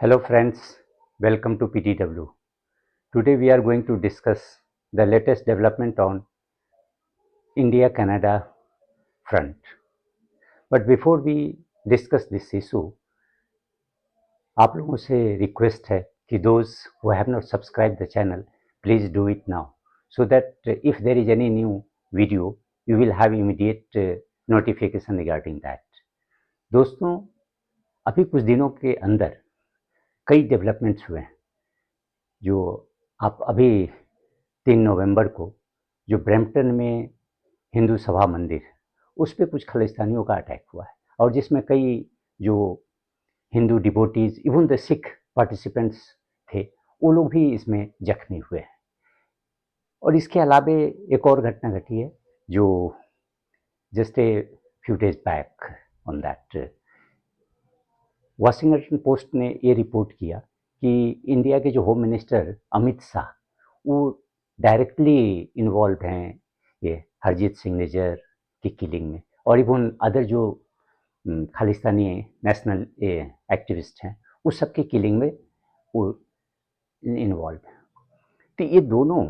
Hello friends, welcome to PTW. Today we are going to discuss the latest development on India-Canada front. But before we discuss this issue, आप लोगों से request है कि those who have not subscribed the channel, please do it now, so that if there is any new video, you will have immediate notification regarding that. दोस्तों, अभी कुछ दिनों के अंदर कई डेवलपमेंट्स हुए हैं जो आप अभी 3 नवंबर को जो ब्रैम्पटन में हिंदू सभा मंदिर उस पर कुछ खालिस्तानियों का अटैक हुआ है और जिसमें कई जो Hindu devotees even the Sikh participants थे वो लोग भी इसमें जख्मी हुए हैं। और इसके अलावा एक और घटना घटी है जो just a few days back on that Washington post ने ये रिपोर्ट किया कि इंडिया के जो होम मिनिस्टर अमित शाह वो डायरेक्टली इन्वॉल्व हैं ये हरजीत सिंह निज्जर की किलिंग में और इवन अदर जो खालिस्तानी नेशनल एक्टिविस्ट हैं उस सब की किलिंग में वो इन्वॉल्व हैं। तो ये दोनों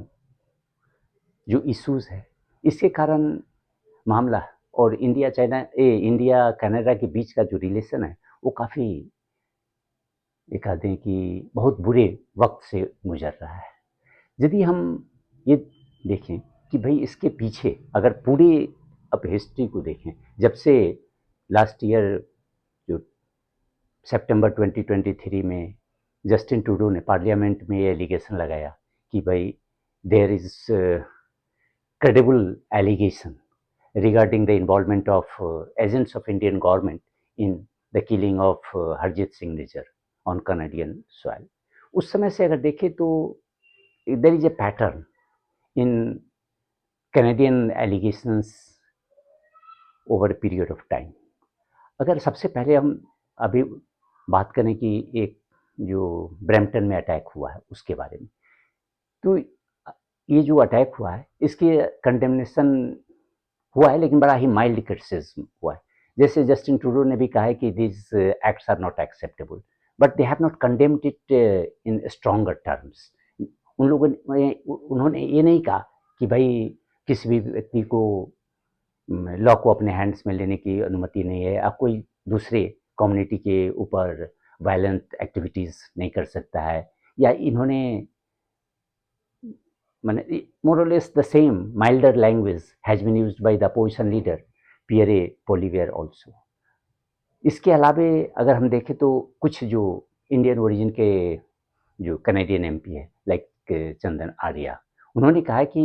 जो इश्यूज है इसके कारण मामला और इंडिया कनाडा के बीच का जो रिलेशन है वो काफ़ी एक कहते हैं कि बहुत बुरे वक्त से गुजर रहा है। यदि हम ये देखें कि भाई इसके पीछे अगर पूरे अब हिस्ट्री को देखें जब से लास्ट ईयर जो सितंबर 2023 में जस्टिन ट्रूडो ने पार्लियामेंट में ये एलिगेशन लगाया कि भाई there is credible allegation regarding the involvement of agents of Indian government in the killing of Harjit Singh Nijjar on Canadian soil. उस समय से अगर देखें तो there is a pattern in Canadian allegations over a period of time. अगर सबसे पहले हम अभी बात करें कि एक जो ब्रैम्पटन में अटैक हुआ है उसके बारे में, तो ये जो अटैक हुआ है इसके कंडेमनेशन हुआ है लेकिन बड़ा ही माइल्ड क्रिटिसिज्म हुआ है। जैसे जस्टिन ट्रूडो ने भी कहा है कि this acts are not acceptable but they have not condemned it in stronger terms. उन लोगों ने उन्होंने ये नहीं कहा कि भाई किसी भी व्यक्ति को लॉ को अपने हैंड्स में लेने की अनुमति नहीं है, आप कोई दूसरे कम्युनिटी के ऊपर वायलेंट एक्टिविटीज़ नहीं कर सकता है, या इन्होंने more or less the same milder language has been used by the opposition leader Pierre Poilievre also. इसके अलावा अगर हम देखें तो कुछ जो इंडियन ओरिजिन के जो कनेडियन एमपी है लाइक चंदन आर्या, उन्होंने कहा कि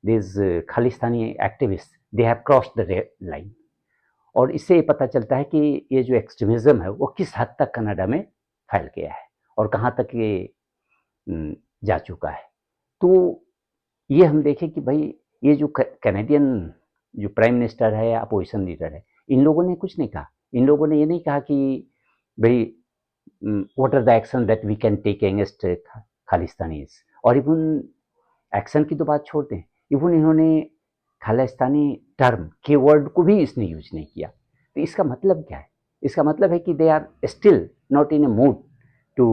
this Khalistani activist they have crossed the line. और इससे पता चलता है कि ये जो एक्सट्रीमिज्म है वो किस हद तक कनाडा में फैल गया है और कहाँ तक ये जा चुका है। तो ये हम देखें कि भाई ये जो कैनेडियन जो प्राइम मिनिस्टर है या अपोजिशन लीडर है, इन लोगों ने कुछ नहीं कहा। इन लोगों ने ये नहीं कहा कि भाई what are the action that we can take against Khalistanis, और इवन एक्शन की तो बात छोड़ते हैं, इवन इन्होंने खालिस्तानी टर्म के वर्ड को भी इसने यूज नहीं किया। तो इसका मतलब क्या है? इसका मतलब है कि they are still not in a mood to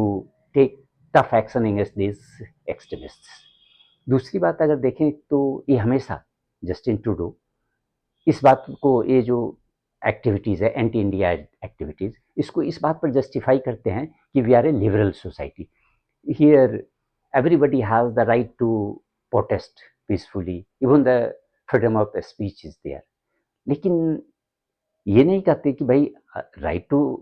take tough action against this extremists. दूसरी बात अगर देखें तो ये हमेशा जस्टिन ट्रूडो इस बात को, ये जो एक्टिविटीज़ है एंटी इंडिया एक्टिविटीज़, इसको इस बात पर जस्टिफाई करते हैं कि we are a liberal society, here everybody has the right to protest peacefully, even the freedom of speech is there. लेकिन ये नहीं कहते कि भाई राइट टू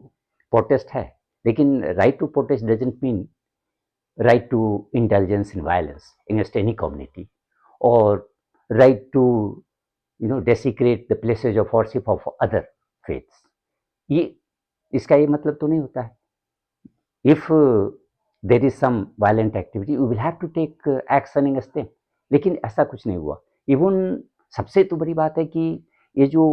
प्रोटेस्ट है, लेकिन right to protest doesn't mean right to indulgence in violence against any community or right to desecrate the places of worship of other faiths. ये इसका ये मतलब तो नहीं होता है। if there is some violent activity we will have to take action against them, लेकिन ऐसा कुछ नहीं हुआ। इवन सबसे तो बड़ी बात है कि ये जो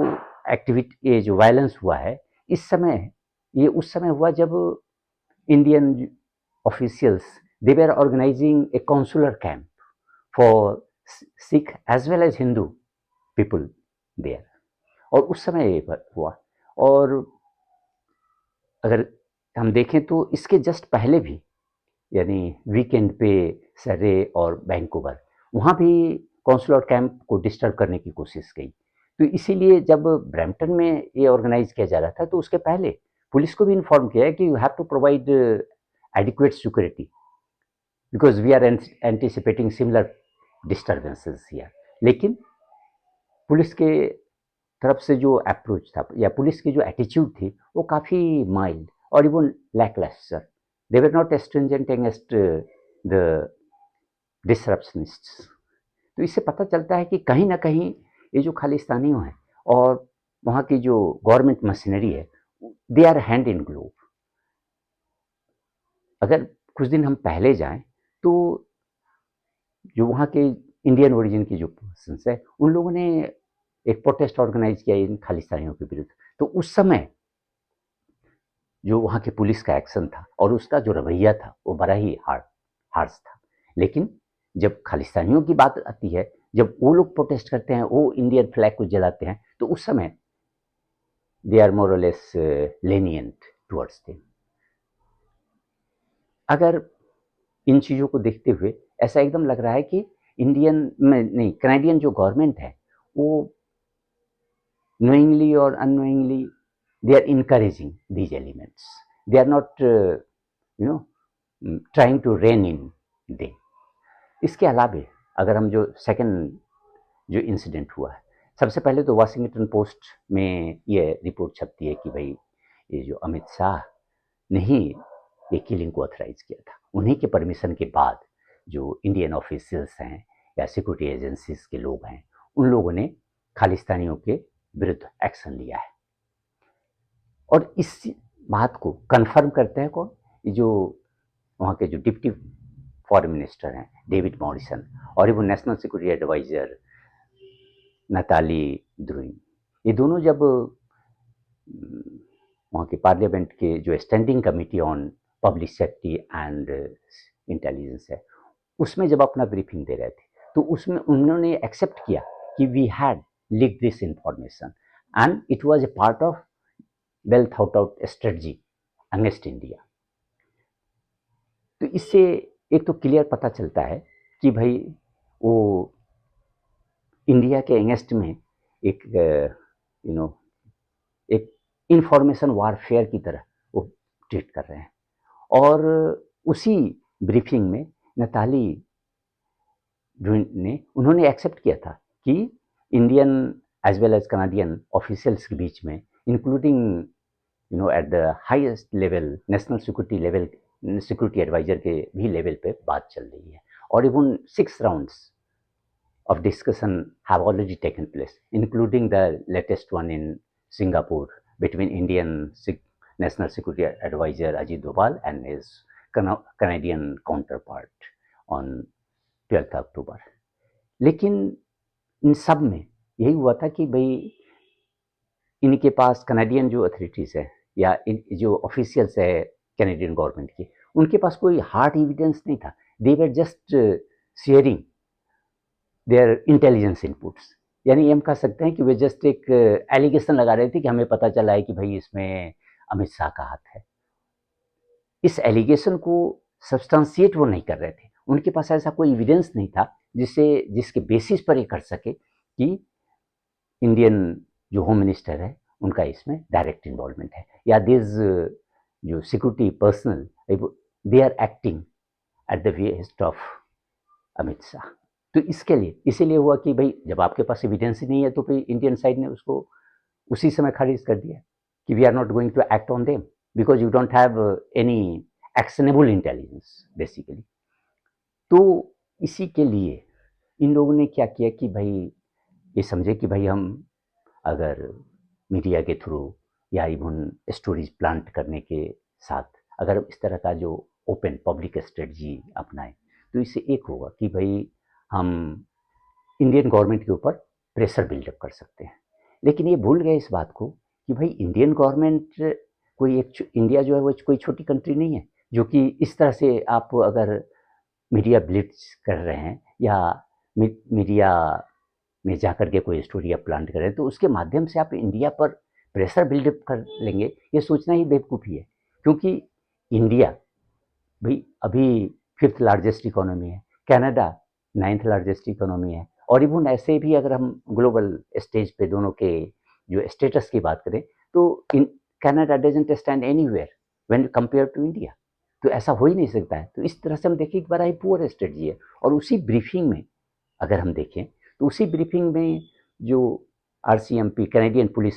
एक्टिविटी, ये जो वायलेंस हुआ है इस समय, ये उस समय हुआ जब Indian officials they were organizing a consular camp for Sikh as well as Hindu people there, और उस समय ये हुआ। और अगर हम देखें तो इसके जस्ट पहले भी, यानी वीकेंड पे सर्रे और वैंकूवर, वहाँ भी कौंसलर कैंप को डिस्टर्ब करने की कोशिश की। तो इसीलिए जब ब्रैम्पटन में ये ऑर्गेनाइज किया जा रहा था तो उसके पहले पुलिस को भी इन्फॉर्म किया है कि you have to provide adequate security because we are anticipating similar disturbances here. लेकिन पुलिस के तरफ से जो अप्रोच था या पुलिस की जो एटीट्यूड थी वो काफ़ी माइल्ड और even lacklustre. They were not stringent against the disruptionists. तो इससे पता चलता है कि कहीं ना कहीं ये जो खालिस्तानियों हैं और वहाँ की जो गवर्नमेंट मशीनरी है, they are hand in glove. अगर कुछ दिन हम पहले जाएं तो जो वहाँ के इंडियन ओरिजिन की जो पर्सन्स है उन लोगों ने एक प्रोटेस्ट ऑर्गेनाइज किया इन खालिस्तानियों के विरुद्ध। तो उस समय जो वहाँ की पुलिस का एक्शन था और उसका जो रवैया था वो बड़ा ही हार्श था। लेकिन जब खालिस्तानियों की बात आती है, जब वो लोग प्रोटेस्ट करते हैं, वो इंडियन फ्लैग को जलाते हैं, तो उस समय दे आर मोर और लेस लेनियंट टुवर्ड्स देम। अगर इन चीज़ों को देखते हुए ऐसा एकदम लग रहा है कि इंडियन में नहीं, कनाडियन जो गवर्नमेंट है वो knowingly or unknowingly they are encouraging these elements. They are not trying to rein in them. इसके अलावे अगर हम जो सेकंड जो इंसिडेंट हुआ है, सबसे पहले तो वाशिंगटन पोस्ट में ये रिपोर्ट छपती है कि भाई ये जो अमित शाह ने ही ये किलिंग को ऑथराइज किया था। उन्हीं के परमिशन के बाद जो इंडियन ऑफिशियल्स हैं या सिक्योरिटी एजेंसीज के लोग हैं, उन लोगों ने खालिस्तानियों के विरुद्ध एक्शन लिया है। और इस बात को कंफर्म करते हैं कौन? जो वहाँ के जो डिप्टी फॉरेन मिनिस्टर हैं डेविड मॉरिसन और वो नेशनल सिक्योरिटी एडवाइजर नताली द्रुइन, ये दोनों जब वहाँ के पार्लियामेंट के जो standing committee on public safety and intelligence है, उसमें जब अपना ब्रीफिंग दे रहे थे तो उसमें उन्होंने एक्सेप्ट किया कि we had leak this information and it was a part of well thought out strategy against India. तो इससे एक तो क्लियर पता चलता है कि भाई वो इंडिया के अगेंस्ट में एक एक इंफॉर्मेशन वारफेयर की तरह वो ट्रीट कर रहे हैं। और उसी ब्रीफिंग में नताली ने उन्होंने एक्सेप्ट किया था कि Indian as well as Canadian officials के बीच में, including at the highest level national security level, security adviser के भी लेवल पे बात चल रही है। और even 6 rounds of discussion have already taken place, including the latest one in Singapore between Indian National Security Advisor Ajit Doval and his Canadian counterpart on 12th October. लेकिन इन सब में यही हुआ था कि भाई इनके पास कनाडियन जो अथॉरिटीज़ है या जो ऑफिशियल्स है कैनेडियन गवर्नमेंट की, उनके पास कोई हार्ड एविडेंस नहीं था। They were just sharing their intelligence inputs. यानी हम कह सकते हैं कि वे जस्ट एक एलिगेशन लगा रहे थे कि हमें पता चला है कि भाई इसमें अमित शाह का हाथ है। इस एलिगेशन को सब्सटेंशिएट वो नहीं कर रहे थे। उनके पास ऐसा कोई एविडेंस नहीं था जिसके बेसिस पर ये कर सके कि इंडियन जो होम मिनिस्टर है उनका इसमें डायरेक्ट इन्वॉल्वमेंट है या दिस जो security personnel they are acting at the west of Amit Shah. तो इसके लिए इसीलिए हुआ कि भाई जब आपके पास एविडेंस ही नहीं है तो फिर इंडियन साइड ने उसको उसी समय खारिज कर दिया कि we are not going to act on them because you don't have any actionable intelligence basically. तो इसी के लिए इन लोगों ने क्या किया कि भाई ये समझे कि भाई हम अगर मीडिया के थ्रू या इवन स्टोरीज प्लांट करने के साथ अगर इस तरह का जो ओपन पब्लिक स्ट्रेटजी अपनाएं तो इससे एक होगा कि भाई हम इंडियन गवर्नमेंट के ऊपर प्रेशर बिल्डअप कर सकते हैं। लेकिन ये भूल गए इस बात को कि भाई इंडियन गवर्नमेंट कोई एक इंडिया जो है वो कोई छोटी कंट्री नहीं है जो कि इस तरह से आप अगर मीडिया ब्लिट्स कर रहे हैं या मीडिया में जा कर के कोई स्टोरी आप प्लांट कर रहे हैं तो उसके माध्यम से आप इंडिया पर प्रेशर बिल्डअप कर लेंगे, ये सोचना ही बेवकूफ़ी है। क्योंकि इंडिया भाई अभी 5th लार्जेस्ट इकोनॉमी है, कनाडा 9th लार्जेस्ट इकोनॉमी है, और इवन ऐसे भी अगर हम ग्लोबल स्टेज पे दोनों के जो स्टेटस की बात करें तो in Canada doesn't stand anywhere when compare to India. तो ऐसा हो ही नहीं सकता है। तो इस तरह से हम देखें एक बड़ा ही पुअर स्ट्रेटजी है। और उसी ब्रीफिंग में अगर हम देखें तो उसी ब्रीफिंग में जो आरसीएमपी कैनेडियन पुलिस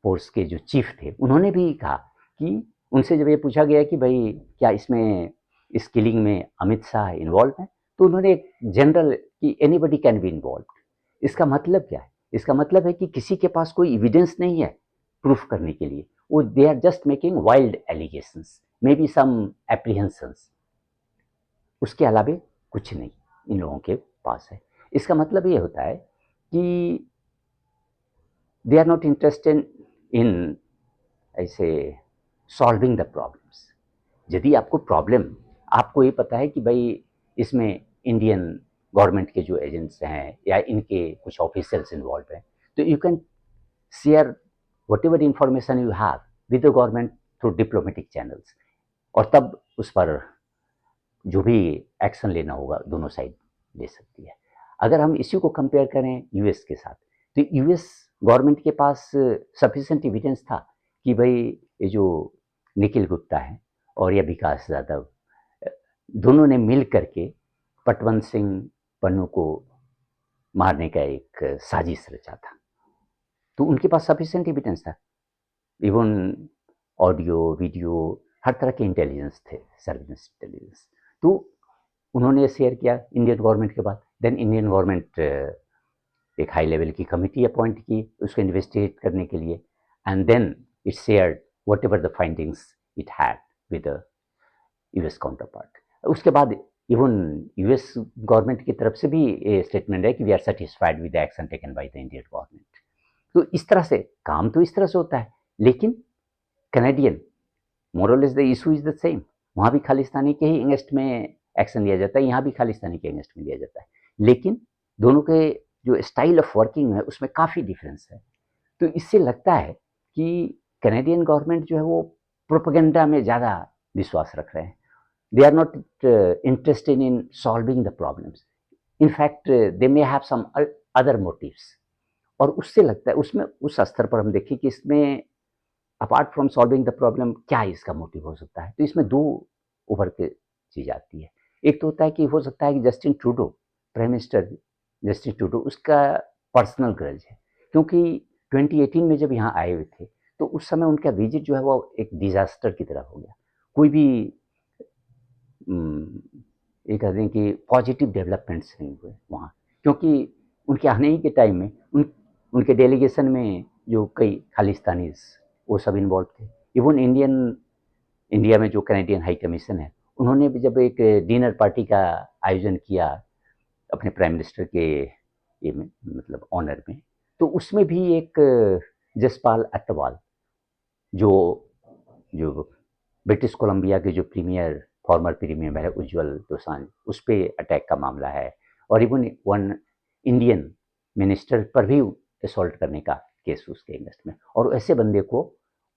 फोर्स के जो चीफ थे उन्होंने भी कहा कि उनसे जब ये पूछा गया कि भाई क्या इसमें इस किलिंग में अमित शाह इन्वॉल्व है, तो उन्होंने एक जनरल कि एनीबडी कैन बी इन्वॉल्व। इसका मतलब क्या है? इसका मतलब है कि किसी के पास कोई एविडेंस नहीं है प्रूफ करने के लिए, वो they are just making wild allegations, maybe some apprehensions, उसके अलावे कुछ नहीं इन लोगों के पास है। इसका मतलब ये होता है कि they are not interested in ऐसे सॉल्विंग द प्रॉब्लम्स। यदि आपको प्रॉब्लम, आपको ये पता है कि भाई इसमें इंडियन गवर्नमेंट के जो एजेंट्स हैं या इनके कुछ ऑफिशियल्स इन्वॉल्व हैं, तो you can share what ever information you have with the government through diplomatic channels, और तब उस पर जो भी एक्शन लेना होगा दोनों साइड ले सकती है। अगर हम इसी को कंपेयर करें यूएस के साथ, तो यूएस गवर्नमेंट के पास सफिशिएंट एविडेंस था कि भाई ये जो निखिल गुप्ता है और या विकास यादव, दोनों ने मिल करके पटवंत सिंह पन्नू को मारने का एक साजिश रचा था। तो उनके पास सफिशिएंट एविडेंस था, इवन ऑडियो वीडियो हर तरह के इंटेलिजेंस थे, सर्विलेंस इंटेलिजेंस। तो उन्होंने शेयर किया इंडियन गवर्नमेंट के बाद। देन इंडियन गवर्नमेंट एक हाई लेवल की कमिटी अपॉइंट की उसको इन्वेस्टिगेट करने के लिए, and then it shared whatever the findings it had with the US counterpart. उसके बाद इवन यूएस गवर्नमेंट की तरफ से भी ये स्टेटमेंट है कि we are satisfied with the action taken by the Indian government. तो इस तरह से काम तो इस तरह से होता है, लेकिन Canadian more or less the issue is the same. वहाँ भी खालिस्तानी के ही अगेंस्ट में एक्शन लिया जाता है, यहाँ भी खालिस्तानी के अगेंस्ट में लिया जाता है, लेकिन दोनों के जो स्टाइल ऑफ वर्किंग है उसमें काफ़ी डिफरेंस है। तो इससे लगता है कि कैनेडियन गवर्नमेंट जो है वो प्रोपेगेंडा में ज़्यादा विश्वास रख रहे हैं। They are not interested in solving the problems, in fact they may have some other motives. और उससे लगता है उसमें उस स्तर पर हम देखें कि इसमें apart from solving the problem क्या इसका मोटिव हो सकता है, तो इसमें दो उभर के चीज आती है। एक तो होता है कि हो सकता है कि Justin Trudeau, prime minister Justin Trudeau, उसका पर्सनल ग्रज है, क्योंकि 2018 में जब यहाँ आए हुए थे तो उस समय उनका विजिट जो है वो एक डिजास्टर की तरह हो गया। कोई भी ये कह दें कि पॉजिटिव डेवलपमेंट्स नहीं हुए वहाँ, क्योंकि उनके आने ही के टाइम में उनके डेलीगेशन में जो कई खालिस्तानी वो सब इन्वॉल्व थे। इवन इंडिया में जो कैनेडियन हाई कमीशन है उन्होंने भी जब एक डिनर पार्टी का आयोजन किया अपने प्राइम मिनिस्टर के ये में मतलब ऑनर में, तो उसमें भी एक जसपाल अट्टवाल जो जो ब्रिटिश कोलंबिया के जो प्रीमियर फॉर्मर प्रीमियर है उज्जवल दोसांझ, उस पर अटैक का मामला है, और इवन वन इंडियन मिनिस्टर पर भी असॉल्ट करने का केस उसके अगेंस्ट में, और ऐसे बंदे को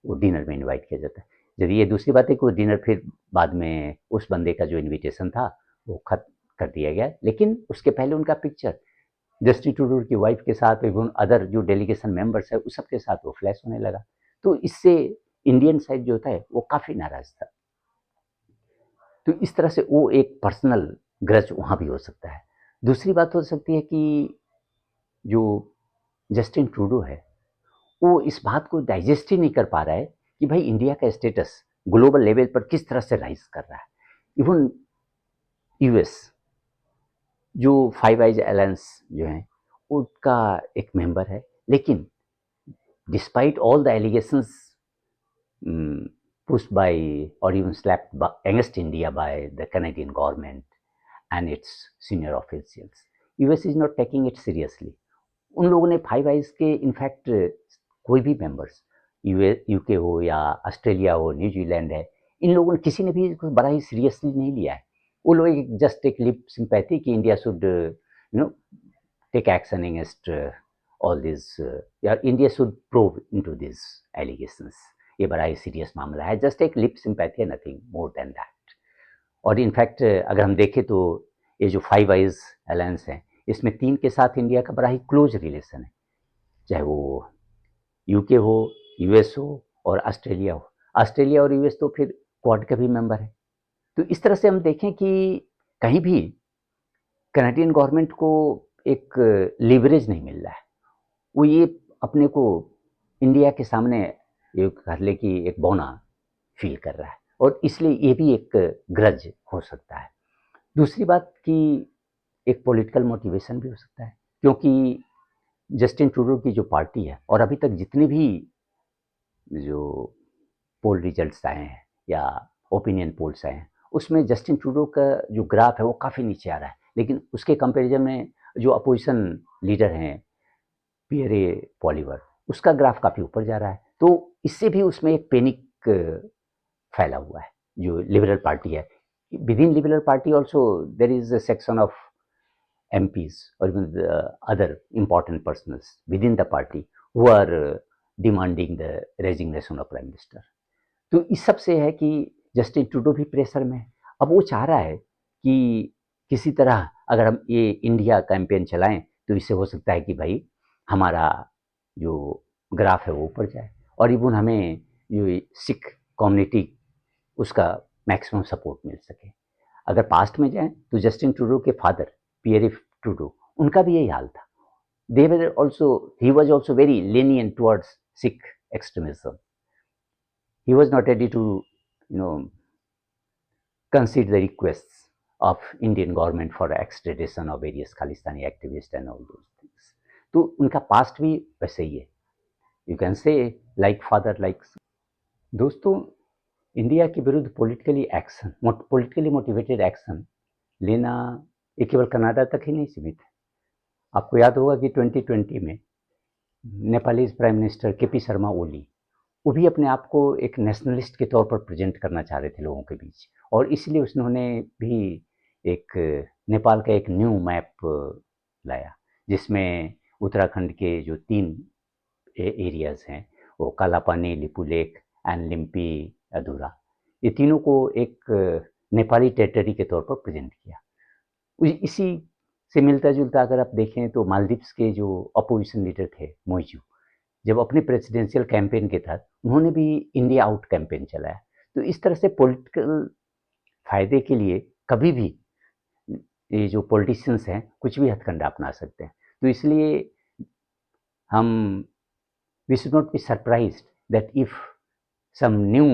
वो डिनर में इनवाइट किया जाता है। यदि ये दूसरी बात है कि वो डिनर फिर बाद में उस बंदे का जो इनविटेशन था वो खत्म कर दिया गया, लेकिन उसके पहले उनका पिक्चर जस्टिन ट्रूडो की वाइफ के साथ इवन अदर जो डेलीगेशन मेंबर्स है उस सबके साथ वो फ्लैश होने लगा। तो इससे इंडियन साइड जो होता है वो काफ़ी नाराज था। तो इस तरह से वो एक पर्सनल ग्रज वहाँ भी हो सकता है। दूसरी बात हो सकती है कि जो जस्टिन ट्रूडो है वो इस बात को डाइजेस्ट ही नहीं कर पा रहा है कि भाई इंडिया का स्टेटस ग्लोबल लेवल पर किस तरह से राइज कर रहा है। इवन यूएस जो फाइव आइज अलायंस जो है उसका एक मेंबर है, लेकिन despite all the allegations pushed by or even slapped against India by the Canadian government and its senior officials, US is not taking it seriously. उन लोगों ने फाइव आइज के इनफैक्ट कोई भी मेंबर्स यूके हो या ऑस्ट्रेलिया हो New Zealand है, इन लोगों ने किसी ने भी इसको बड़ा ही सीरियसली नहीं लिया है। वो लोग जस्ट एक लिप सिंपैथी कि India should no take action against all this या India should probe into this allegations. ये बड़ा ही सीरियस मामला है, जस्ट एक लिप सिंपैथी है, नथिंग मोर देन दैट। और इनफैक्ट अगर हम देखें तो ये जो फाइव आइज अलायंस है, इसमें 3 के साथ इंडिया का बड़ा ही क्लोज रिलेशन है, चाहे वो यूके हो, यूएस हो और ऑस्ट्रेलिया हो। ऑस्ट्रेलिया और यूएस तो फिर क्वाड का भी मेंबर है। तो इस तरह से हम देखें कि कहीं भी कनाडियन गवर्नमेंट को एक लिवरेज नहीं मिल रहा है। वो ये अपने को इंडिया के सामने ये कह ले कि एक बौना फील कर रहा है, और इसलिए ये भी एक ग्रज हो सकता है। दूसरी बात कि एक पॉलिटिकल मोटिवेशन भी हो सकता है, क्योंकि जस्टिन ट्रूडो की जो पार्टी है, और अभी तक जितने भी जो पोल रिजल्ट्स आए हैं या ओपिनियन पोल्स आए हैं, उसमें जस्टिन ट्रूडो का जो ग्राफ है वो काफ़ी नीचे आ रहा है, लेकिन उसके कंपैरिजन में जो अपोजिशन लीडर हैं पियरे पॉलिवर, उसका ग्राफ काफ़ी ऊपर जा रहा है। तो इससे भी उसमें एक पैनिक फैला हुआ है जो लिबरल पार्टी है। With in liberal party also there is a section of MPs or even the other important personals within the party who are demanding the resignation of Prime Minister. तो इस सब से है कि जस्टिन ट्रूडो भी pressure में है। अब वो चाह रहा है कि किसी तरह अगर हम ये इंडिया कैंपेन चलाएं तो इससे हो सकता है कि भाई हमारा जो ग्राफ है वो ऊपर जाए, और इवन हमें जो सिख कम्युनिटी उसका मैक्सिमम सपोर्ट मिल सके। अगर पास्ट में जाएं तो जस्टिन ट्रूडो के फादर पियरे ट्रूडो, उनका भी यही हाल था। They were also, he was also very lenient towards Sikh extremism. He was not ready to, consider the requests of Indian government for extradition of various Khalistani activists and all those things. तो उनका past भी वैसे ही है। You can say like father like. दोस्तों, India के विरुद्ध politically motivated action लेना ये केवल कनाडा तक ही नहीं सीमित है। आपको याद होगा कि 2020 में Nepalese prime minister K P Sharma Oli, वो भी अपने आप को एक नेशनलिस्ट के तौर पर प्रेजेंट करना चाह रहे थे लोगों के बीच, और इसलिए उन्होंने भी एक नेपाल का एक न्यू मैप लाया, जिसमें उत्तराखंड के जो 3 एरियाज़ हैं, वो कालापानी, लिपुलेख एंड लिम्पी अधूरा, ये तीनों को एक नेपाली टेरिटरी के तौर पर प्रेजेंट किया। इसी से मिलता जुलता अगर आप देखें तो मालदीव्स के जो अपोजिशन लीडर थे मोइजू, जब अपने प्रेसिडेंशियल कैंपेन के तहत उन्होंने भी इंडिया आउट कैंपेन चलाया। तो इस तरह से पॉलिटिकल फायदे के लिए कभी भी ये जो पॉलिटिशियंस हैं कुछ भी हथकंडा अपना सकते हैं। तो इसलिए हम we should not be surprised that if some new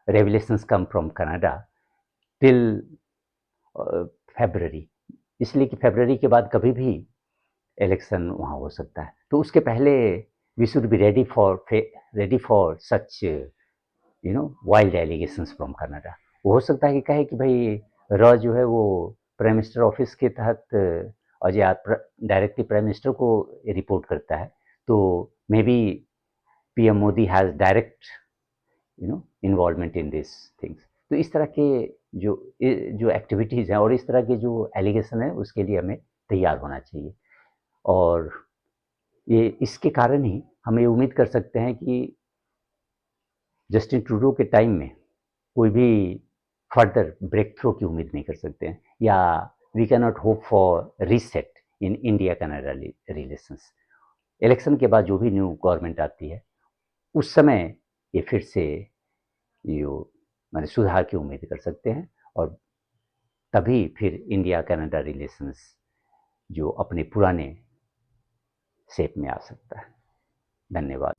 revelations come from Canada till February, इसलिए कि फरवरी के बाद कभी भी इलेक्शन वहाँ हो सकता है। तो उसके पहले we should be ready for such wild allegations from Canada. वो हो सकता है कि कहे कि भाई जो है वो प्राइम मिनिस्टर ऑफिस के तहत और या डायरेक्टली प्राइम मिनिस्टर को रिपोर्ट करता है, तो may be PM Modi has direct involvement in this things. तो इस तरह के जो एक्टिविटीज़ हैं और इस तरह के जो एलिगेशन है उसके लिए हमें तैयार होना चाहिए, और ये इसके कारण ही हम ये उम्मीद कर सकते हैं कि जस्टिन ट्रूडो के टाइम में कोई भी फर्दर ब्रेक थ्रू की उम्मीद नहीं कर सकते हैं, या we can not hope for reset in India Canada relations. Election के बाद जो भी न्यू गवर्नमेंट आती है उस समय ये फिर से सुधार की उम्मीद कर सकते हैं, और तभी फिर इंडिया कनाडा रिलेशंस जो अपने पुराने शेप में आ सकता है। धन्यवाद।